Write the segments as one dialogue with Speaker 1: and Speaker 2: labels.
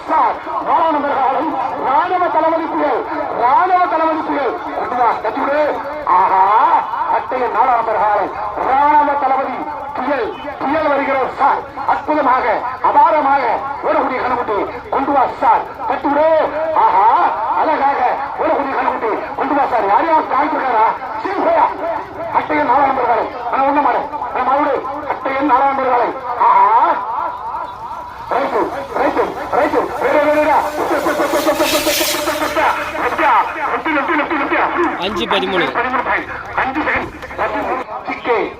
Speaker 1: Sir மாணவர்களும் ராணுவ தளபதி புயல் கட்டிவிடு. ஆஹா அட்டையின் நாடாளுமன்றம் ராணுவ தளபதி புயல் வருகிறோம் சார். அற்புதமாக அபாரமாக ஓடக்கூடிய கணக்குட்டி கொண்டு வா சார். கட்டிவிடு. ஆஹா அழகாக ஓடக்கூடிய கணக்குட்டி கொண்டு வா சார். யாரையாவது காய்ச்சிருக்காரா? சிறுபோயா அட்டையின் நாடாளுமன்றம் ஒண்ணு மாடு மறுபடி அட்டையின் நாடாளுமன்றம். ஆஹா ரைட்டு ரைட்டு ரைட்டு
Speaker 2: 5-13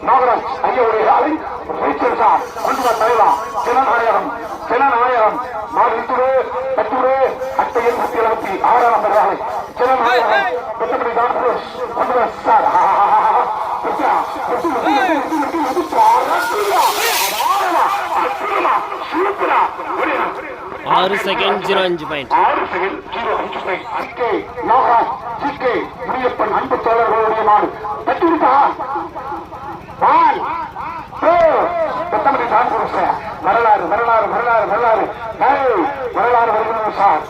Speaker 1: நாகராஜ் ஐயாவுடைய ஆலை கொண்டு வா தலைவா. சிலநாயகம் மாறுத்துடு கட்டுடு அட்டையில் 176 நம்பர் சிலநாயகம் பெற்றபடி தான் கொண்டு வா sir.
Speaker 2: 6 second 0.5 point.
Speaker 1: 6 second 0.5 Nagaraj Chikke Muniyappan அன்பு தோழர்களுடைய நாடு கட்டிவிட்டா பால் பெற்றபடி தான் கொடுத்த வரலாறு வரலாறு வரலாறு வரலாறு வரலாறு வருகிறது சார்.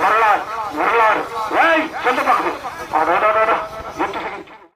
Speaker 1: வரலாறு வரலாறு சொந்த பார்க்குது.